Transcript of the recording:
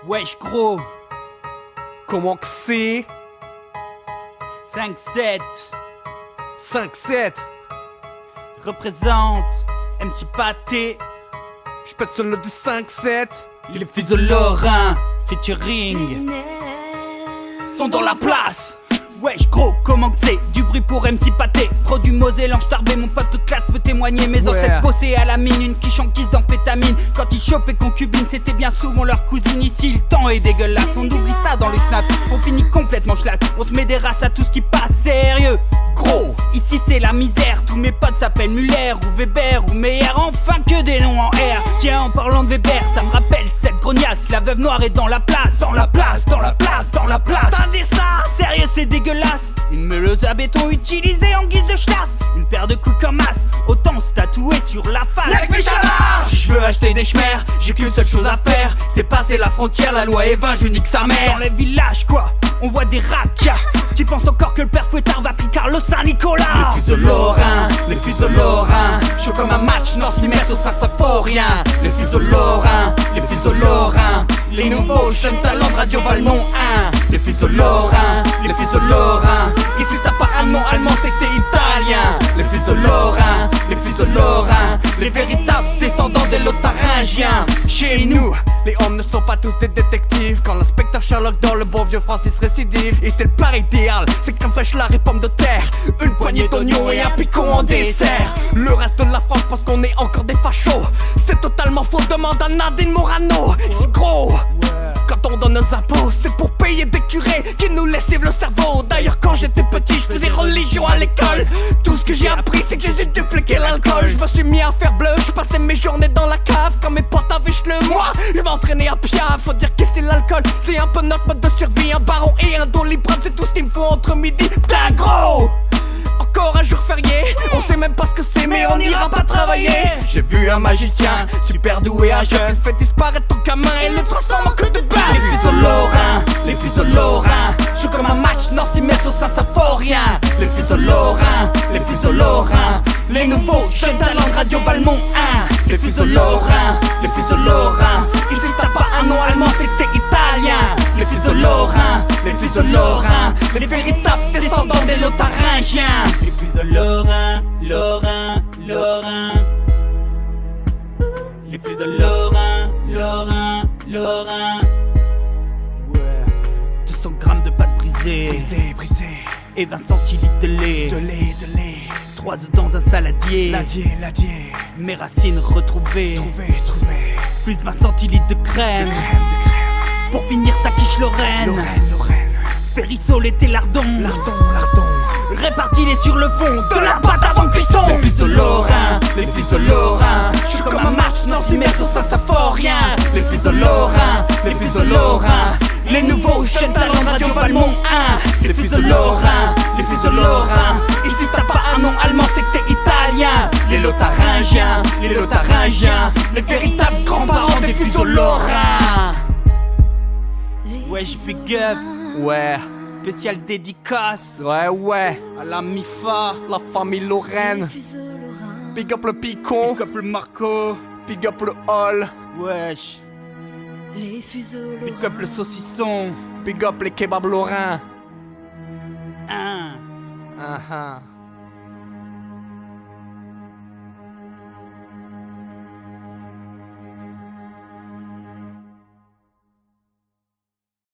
Wesh gros, Comment que c'est 5-7, 5-7. représente MC Pâté. J'pète sur le du 5-7. Les fils de Lorrain, featuring, sont dans la place. Wesh gros, comment que c'est du bruit pour MC Pâté. Produit Mosellange Tarbé, mon pote Clad peut témoigner. Mes ancêtres bossaient à la mine, une quiche en guise d'amphétamine. Quand ils chopaient concubine, c'était bien souvent leur cousine. Ici le temps est dégueulasse, on oublie ça dans le snap. On finit complètement schlatt, on te met des races à tout ce qui passe sérieux. Gros, ici c'est la misère, tous mes potes s'appellent Muller ou Weber ou Meyer. Enfin que des noms en R. Tiens, en parlant de Weber, ça me rappelle cette grognasse. La veuve noire est dans la place, dans la place, dans la place, dans la place. T'as dit ça? Sérieux, c'est dégueulasse. Une meuleuse à béton utilisée en guise de schlass. Une paire de coups comme as, autant se tatouer sur la face. Avec mes chamards, je veux acheter des chmères, j'ai qu'une seule chose à faire, c'est passer la frontière, la loi est 20, je nique sa mère. Dans les villages quoi, on voit des racailles qui pensent encore que le père Fouettard va Carlos Saint-Nicolas. Les fils de Lorrain, les fils de Lorrain, chaud comme un match nord-simers au Saint-Symphorien. Les fils de Lorrain, les fils de Lorrain, les nouveaux jeunes talents de Radio Valmont 1. Les fils de Lorrain, les fils de Lorrain, ici t'as pas un nom allemand c'est que t'es italien. Les fils de Lorrain, les fils de Lorrain, les véritables descendants des Lotharingiens. Chez nous, les hommes ne sont pas tous des détectives. Quand l'inspecteur Sherlock dans le bon vieux Francis récidive. Et c'est le plat idéal, c'est crème fraîche, lard et pommes de terre, une poignée d'oignons et un picon en dessert. Le reste de la France pense qu'on est encore des fachos. C'est totalement faux, demande à Nadine Morano. C'est gros, quand on donne nos impôts, c'est pour payer des curés qui nous lessivent le cerveau. D'ailleurs quand j'étais petit, je faisais religion à l'école. Tout ce que j'ai appris c'est que j'ai dû dupliquer l'alcool. Je me suis mis à faire bleu, je passais mes journées dans la cave. Quand mes potes avaient le moi, je m'entraînais à Piaf. Faut dire que c'est l'alcool, c'est un peu notre mode de survie. Un baron et un doliprane, c'est tout ce qu'il me faut entre midi. Putain gros, encore un jour férié, on sait même pas ce que c'est mais on ira pas travailler. j'ai vu un magicien, super doué à jeune, fait disparaître ton gamin et le transforme en queue de balle. les fils de Lorrain, les fils de Lorrain, je suis comme un match nord-simers au Saint-Symphorien. Les fils de Lorrain, les fils de Lorrain, les nouveaux jeunes talents de Radio Valmont 1. Les fils de Lorrain, les fils de Lorrain, ici t'as pas un nom allemand c'est que t'es italien. Les fils de Lorrain, les fils de Lorrain, les véritables descendants des Lotharingiens. Les fils de Lorrain, Lorrain, Lorrain. Les fils de Lorrain, Lorrain, Lorrain. Ouais, 200 grammes de pâte brisée, Brisé, brisé, et 20 centilitres de lait. de lait, de lait. 3 œufs dans un saladier, Ladier, ladier, mes racines retrouvées. trouvé, trouvé. Plus de 20 centilitres de crème, Crème de crème, pour finir ta quiche Lorraine. Lorraine, Lorraine. Ferrisol et tes lardons, Lardon, lardon. répartis-les sur le fond de la pâte avant cuisson. Les fils de Lorrain, les fils de Lorrain, je suis comme un match nord-simers au Saint-Symphorien. Les fils de Lorrain, les fils de Lorrain, les nouveaux jeunes talents de Radio Valmont 1. Les fils de Lorrain, les fils de Lorrain, ici t'as pas un nom allemand c'est que t'es italien. Les Lotharingiens, les Lotharingiens, les véritables grands-parents des fils de Lorrain. Ouais, j'y big up, Ouais, spécial dédicace ouais. à la MIFA, La famille Lorraine. Big up le picon, Big up le Marco, big up le hall, wesh, Les fuseaux big up le saucisson, big up les kebabs lorrains. hein. Ah ah.